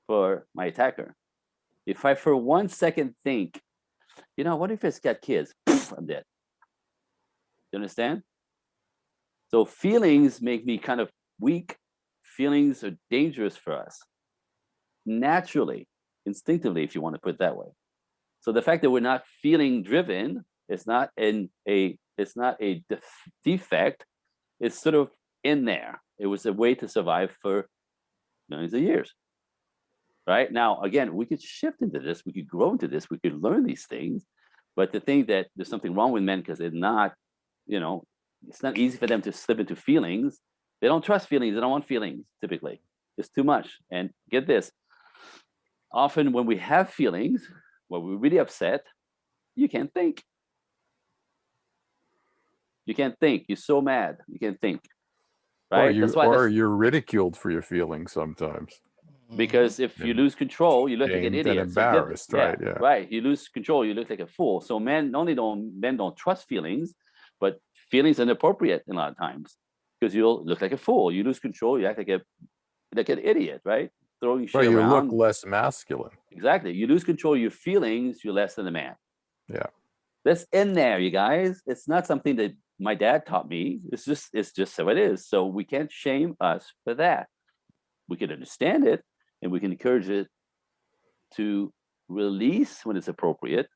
for my attacker. If I for 1 second think, what if it's got kids? I'm dead. You understand? So feelings make me kind of weak. Feelings are dangerous for us. Naturally, instinctively, if you want to put it that way. So the fact that we're not feeling driven, it's not a defect. It's sort of in there. It was a way to survive for millions of years. Right now, again, we could shift into this. We could grow into this. We could learn these things. But to think that there's something wrong with men because they're not, it's not easy for them to slip into feelings. They don't trust feelings. They don't want feelings, typically. It's too much. And get this. Often when we have feelings, when we're really upset, you can't think. You can't think. You're so mad. You can't think. Right? Or you're ridiculed for your feelings sometimes. Because if you lose control, you look like an idiot. And embarrassed, right? Yeah. Right. You lose control, you look like a fool. So men don't trust feelings, but feelings are inappropriate a lot of times because you'll look like a fool. You lose control, you act like an idiot, right? Throwing shit you around. look less masculine. Exactly. You lose control of your feelings, you're less than a man. Yeah. That's in there, you guys. It's not something that my dad taught me. It's just how it is. So we can't shame us for that. We can understand it. And we can encourage it to release when it's appropriate,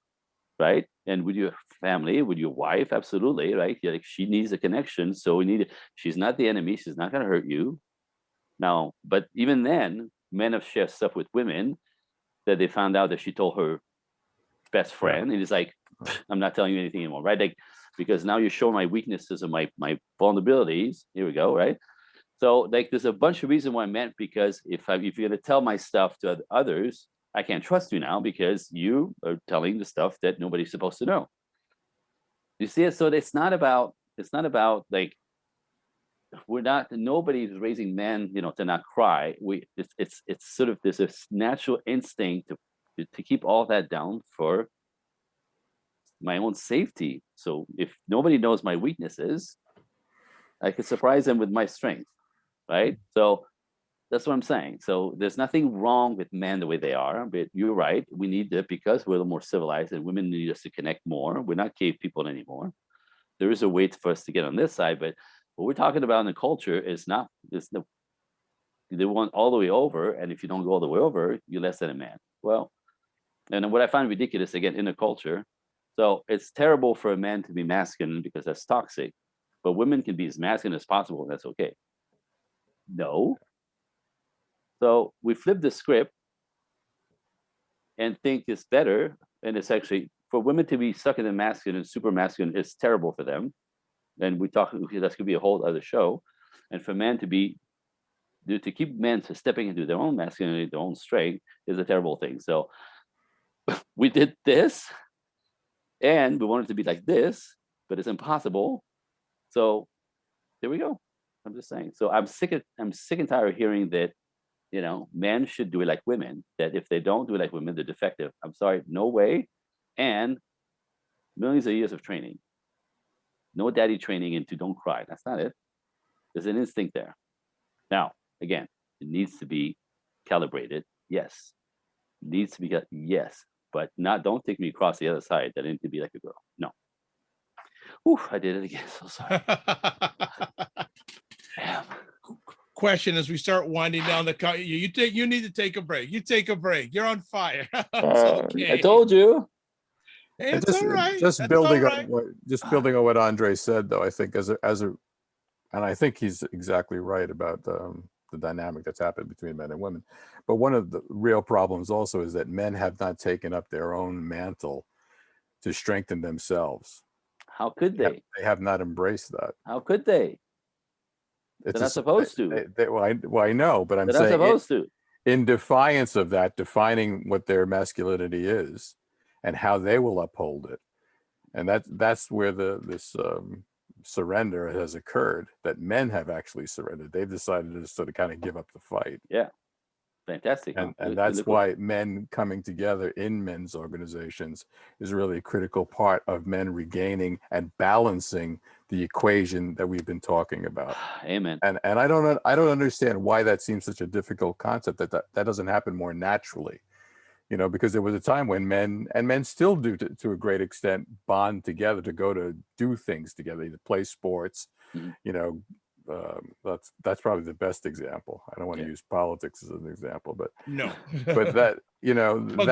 right? And with your family, with your wife, absolutely, right? Like she needs a connection, so we need it. She's not the enemy. She's not going to hurt you. Now, but even then, men have shared stuff with women that they found out that she told her best friend, and it's like, I'm not telling you anything anymore, right? Like, because now you're showing my weaknesses and my vulnerabilities. Here we go, right? So like there's a bunch of reasons why I meant, because if you're going to tell my stuff to others, I can't trust you now because you are telling the stuff that nobody's supposed to know. You see it? So it's not about like nobody's raising men, to not cry. It's sort of this natural instinct to keep all that down for my own safety. So if nobody knows my weaknesses, I could surprise them with my strength. Right? So that's what I'm saying. So there's nothing wrong with men the way they are, but you're right. We need it because we're a little more civilized and women need us to connect more. We're not cave people anymore. There is a way for us to get on this side, but what we're talking about in the culture is not, they want all the way over. And if you don't go all the way over, you're less than a man. Well, and what I find ridiculous, again, in the culture, so it's terrible for a man to be masculine because that's toxic, but women can be as masculine as possible, and that's okay. No. So we flip the script and think it's better. And it's actually, for women to be stuck in the masculine and super masculine, it's terrible for them. And that's could be a whole other show. And for men to keep men to stepping into their own masculinity, their own strength, is a terrible thing. So we did this and we wanted to be like this, but it's impossible. So there we go. I'm just saying. So I'm sick and tired of hearing that, men should do it like women, that if they don't do it like women, they're defective. I'm sorry, no way. And millions of years of training. No daddy training into don't cry. That's not it. There's an instinct there. Now, again, it needs to be calibrated. Yes. It needs to be, yes. But don't take me across the other side that I need to be like a girl. No. Ooh, I did it again. So sorry. Question as we start winding down you need to take a break. You take a break. You're on fire. Okay. I told you. It's all right. Just building on what Andre said, though, I think and I think he's exactly right about the dynamic that's happened between men and women. But one of the real problems also is that men have not taken up their own mantle to strengthen themselves. How could they? They have not embraced that. How could they? They're not supposed to. I know, but I'm saying they're not supposed to. In defiance of that, defining what their masculinity is and how they will uphold it, and that's where this surrender has occurred. That men have actually surrendered. They've decided to sort of kind of give up the fight. Yeah. Fantastic. Huh? And Really that's cool. why men coming together in men's organizations is really a critical part of men regaining and balancing the equation that we've been talking about. Amen. And I don't understand why that seems such a difficult concept, that doesn't happen more naturally. You know, because there was a time when men still do to a great extent bond together to go to do things together, to play sports. Mhm. You know, that's probably the best example. I don't want to Yeah. use politics as an example, but No. that, you know, But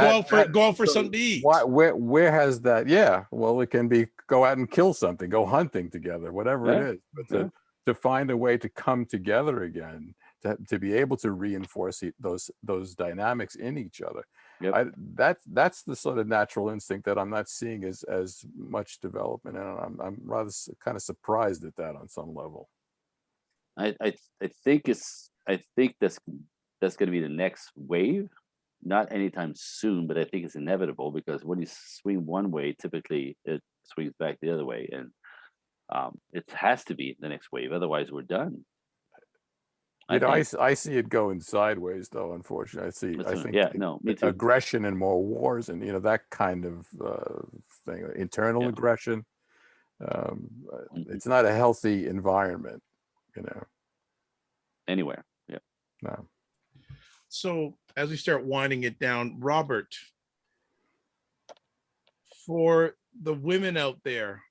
go out for so something to eat. where has that? Yeah, well, it can be go out and kill something, go hunting together, whatever it Yeah. is, but Yeah. to find a way to come together again, to be able to reinforce those dynamics in each other. Yep. That's the sort of natural instinct that I'm not seeing as much development, and I'm rather kind of surprised at that on some level. I think that's going to be the next wave. Not anytime soon, but I think it's inevitable, because when you swing one way, typically it swings back the other way, and it has to be the next wave. Otherwise, we're done. You know, think. I see it going sideways, though. Unfortunately, I think Yeah, no, me too. aggression and more wars, and that kind of thing, internal Yeah. aggression. It's not a healthy environment, you know. Anywhere. Yeah. No. So as we start winding it down, Robert, for the women out there,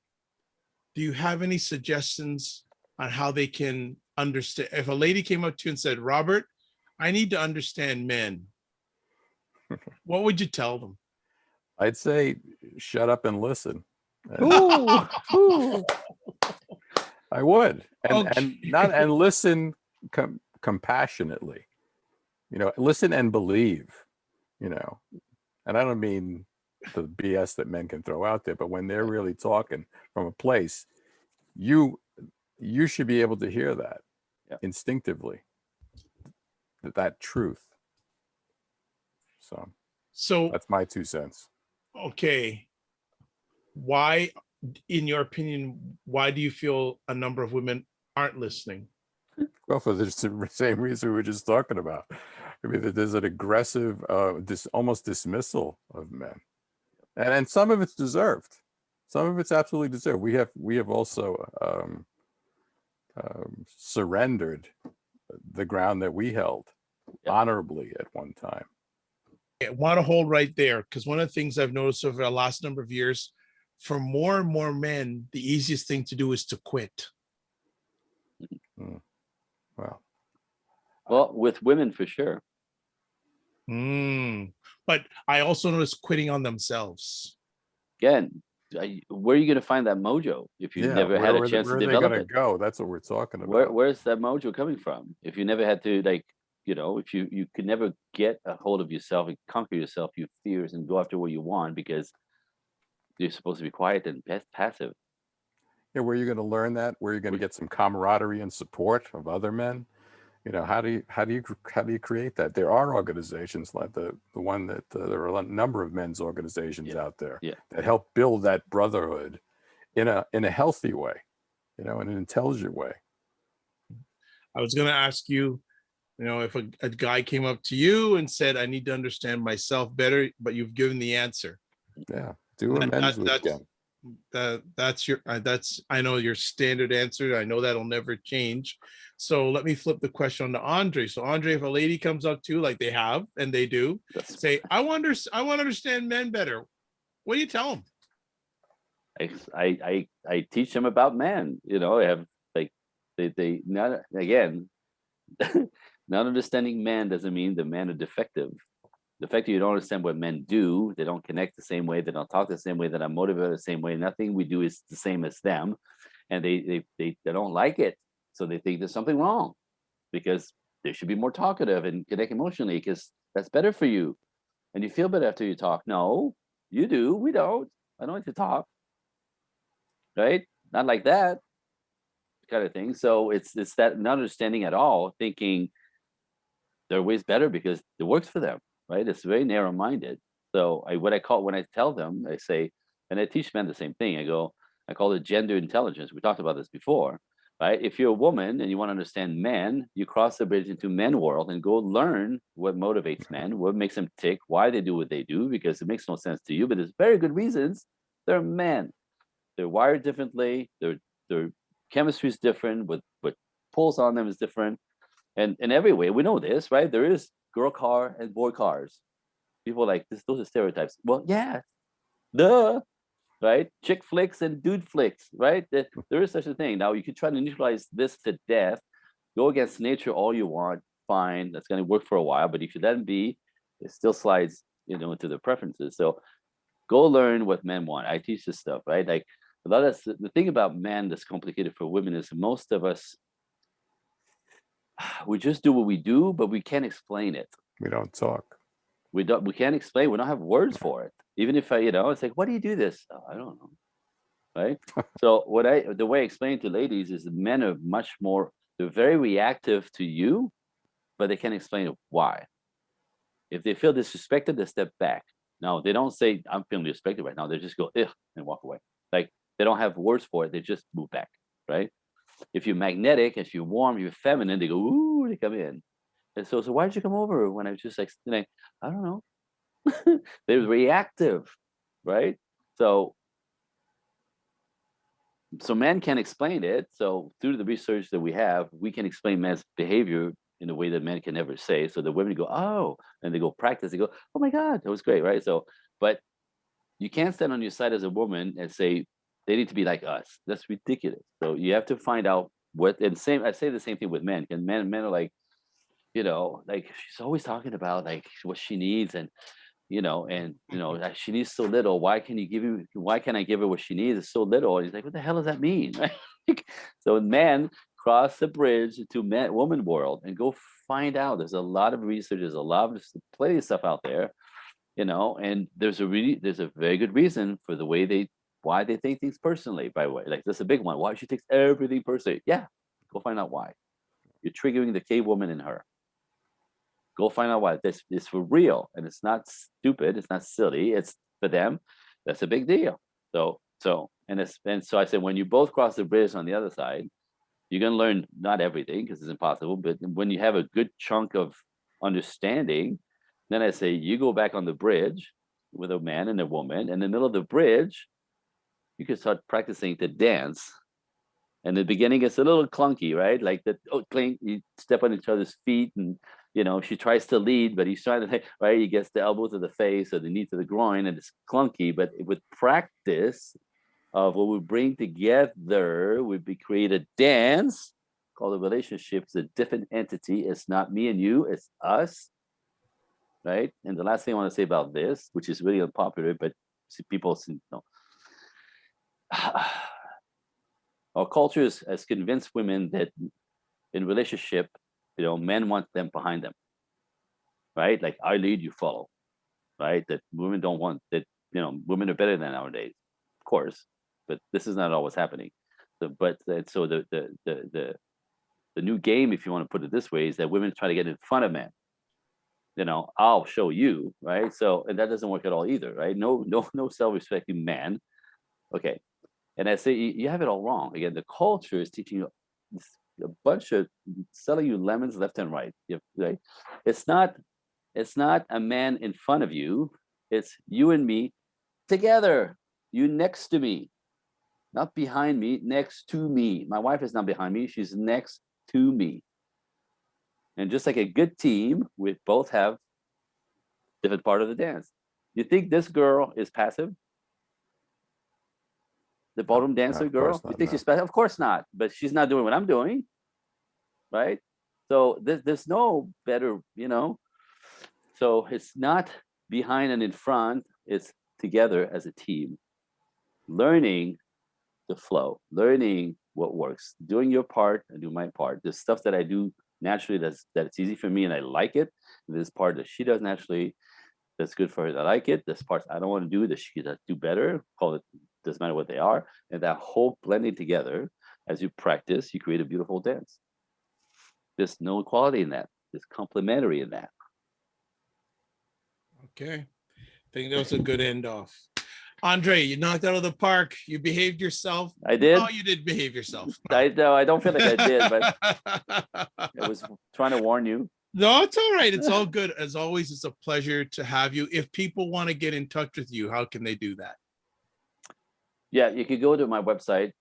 do you have any suggestions on how they can understand? If a lady came up to you and said, Robert, I need to understand men, what would you tell them? I'd say shut up and listen. Ooh, ooh. I would, and Okay. listen compassionately. You know, listen and believe. You know, and I don't mean the BS that men can throw out there, but when they're really talking from a place, you should be able to hear that instinctively, that truth. So that's my 2 cents. Okay. Why, in your opinion, why do you feel a number of women aren't listening? Well, for the same reason we were just talking about. I mean, there's an aggressive, almost dismissal of men, and some of it's deserved. Some of it's absolutely deserved. We have also surrendered the ground that we held honorably at one time. I want to hold right there, because one of the things I've noticed over the last number of years, for more and more men, the easiest thing to do is to quit. Well, with women for sure. But I also notice quitting on themselves. Again, where are you going to find that mojo if you never had a chance to develop it? Go? That's what we're talking about. Where's that mojo coming from? If you never had to, like, if you could never get a hold of yourself and conquer yourself, your fears, and go after what you want, because you're supposed to be quiet and passive. Yeah, where are you going to learn that? Where are you going to get some camaraderie and support of other men? You know, how do you create that? There are organizations like the one that there are a number of men's organizations out there that help build that brotherhood in a healthy way, in an intelligent way. I was going to ask you, if a guy came up to you and said, I need to understand myself better, but you've given the answer. Yeah, do a men's weekend. That's I know your standard answer. I know that'll never change. So let me flip the question on to Andre. So Andre, if a lady comes up to you, like they have and they do, say, I want to understand men better, what do you tell them? I teach them about men. I have, like, they not, again, not understanding men doesn't mean the men are defective. You don't understand what men do. They don't connect the same way. They don't talk the same way. They're not motivated the same way. Nothing we do is the same as them, and they don't like it. So they think there's something wrong, because they should be more talkative and connect emotionally, because that's better for you, and you feel better after you talk. No, you do. We don't. I don't like to talk. Right? Not like that kind of thing. So it's that not understanding at all, thinking their way's better because it works for them. Right? It's very narrow-minded. So when I tell them, I say, and I teach men the same thing. I call it gender intelligence. We talked about this before. right? If you're a woman and you want to understand men, you cross the bridge into men world and go learn what motivates men, what makes them tick, why they do what they do, because it makes no sense to you, but there's very good reasons. They're men. They're wired differently. Their chemistry is different. What pulls on them is different. And in every way, we know this, right? There is girl car and boy cars. People are like this, those are stereotypes. Well, yeah, duh, right? Chick flicks and dude flicks, right? There is such a thing. Now you can try to neutralize this to death, go against nature all you want, fine, that's going to work for a while. But if you let it be, it still slides, into the preferences. So go learn what men want. I teach this stuff, right? Like a lot of the thing about men that's complicated for women is most of us, we just do what we do, but we can't explain it. We don't talk. We can't explain. We don't have words for it. Even if it's like, why do you do this? Oh, I don't know. Right. So the way I explain to ladies is that men are much more, they're very reactive to you, but they can't explain why. If they feel disrespected, they step back. No, they don't say, I'm feeling disrespected right now. They just go, ugh, and walk away. Like they don't have words for it. They just move back. Right. If you're magnetic, if you're warm, you're feminine, they go, ooh, they come in. And so why did you come over when I was just like, I don't know. They're reactive, right? So men can explain it. So through the research that we have, we can explain men's behavior in a way that men can never say. So the women go, oh, and they go practice. They go, oh my God, that was great, right? So, but you can't stand on your side as a woman and say they need to be like us. That's ridiculous. So you have to find out what. And I say the same thing with men. And men are like, like she's always talking about like what she needs and like, she needs so little. Why can't I give her what she needs? It's so little. And he's like, what the hell does that mean? So men cross the bridge to woman world and go find out. There's a lot of research. There's plenty of stuff out there, and there's a very good reason for why they take things personally, by the way. Like that's a big one. Why she takes everything personally. Yeah. Go find out why. You're triggering the cave woman in her. Go find out why. This is for real, and it's not stupid. It's not silly. It's for them. That's a big deal. So I said, when you both cross the bridge on the other side, you're gonna learn not everything because it's impossible. But when you have a good chunk of understanding, then I say you go back on the bridge with a man and a woman. In the middle of the bridge, you can start practicing to dance. And the beginning it's a little clunky, right? Like clink, you step on each other's feet, and she tries to lead, but he's trying to right. He gets the elbow to the face or the knee to the groin, and it's clunky. But with practice of what we bring together, we create a dance called a relationship. It's a different entity. It's not me and you. It's us, right? And the last thing I want to say about this, which is really unpopular, but people know. Our culture has convinced women that in relationship, men want them behind them, right? Like I lead, you follow, right? That women don't want that. Women are better than nowadays, of course, but this is not always happening. So the new game, if you want to put it this way, is that women try to get in front of men. I'll show you, right? So, and that doesn't work at all either, right? No self-respecting man. Okay. And I say, you have it all wrong. Again, the culture is teaching you a bunch of selling you lemons left and right. Right? It's not a man in front of you. It's you and me together. You next to me, not behind me, next to me. My wife is not behind me. She's next to me. And just like a good team, we both have different part of the dance. You think this girl is passive? The ballroom dancer girl? You think she's passive? Of course not. But she's not doing what I'm doing, right? So there's no better, So it's not behind and in front. It's together as a team, learning the flow, learning what works, doing your part and do my part. There's stuff that I do naturally that's easy for me and I like it. There's part that she does naturally that's good for her. I like it. There's parts I don't want to do that she does do better. Call it, doesn't matter what they are. And that whole blending together, as you practice, you create a beautiful dance. There's no equality in that. There's complementary in that. Okay. I think that was a good end off. Andre, you knocked out of the park. You behaved yourself. I did. Oh, you did behave yourself. I know. I don't feel like I did, but I was trying to warn you. No, it's all right. It's all good. As always, it's a pleasure to have you. If people want to get in touch with you, how can they do that? Yeah, you could go to my website.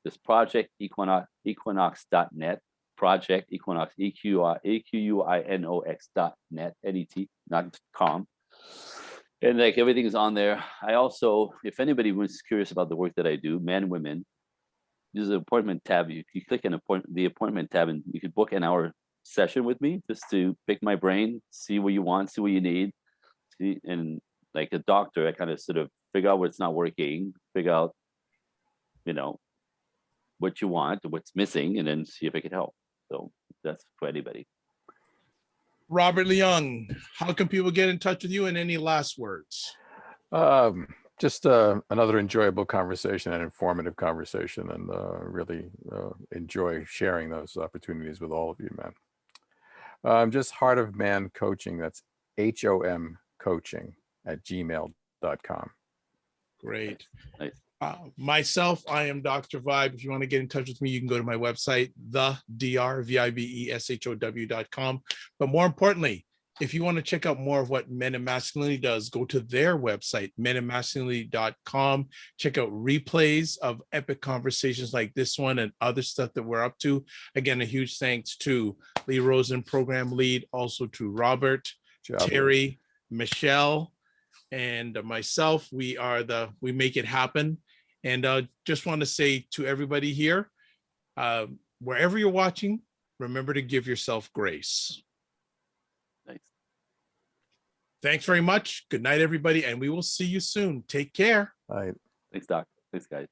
This Project Equinox.net. Project Equinox, EQUINOX.net, NET, not .com. And like everything is on there. I also, if anybody was curious about the work that I do, men, women, there's an appointment tab. You click the appointment tab, and you could book an hour session with me just to pick my brain, see what you want, see what you need. See, and like a doctor, I kind of sort of figure out what's not working, figure out, what you want, what's missing, and then see if I can help. So that's for anybody. Robert Leung, how can people get in touch with you, and any last words? Just another enjoyable conversation and informative conversation, and really enjoy sharing those opportunities with all of you, man. Just Heart of Man Coaching. That's HOM coaching @gmail.com. Great. Nice. Myself, I am Dr. Vibe. If you want to get in touch with me, you can go to my website, thedrvibeshow.com. But more importantly, if you want to check out more of what Men and Masculinity does, go to their website, menandmasculinity.com. Check out replays of epic conversations like this one and other stuff that we're up to. Again, a huge thanks to Lee Rosen, program lead, also to Robert, Terry, Michelle, and myself. We make it happen. And just want to say to everybody here, wherever you're watching, remember to give yourself grace. Nice. Thanks very much. Good night, everybody. And we will see you soon. Take care. Bye. Thanks, Doc. Thanks, guys.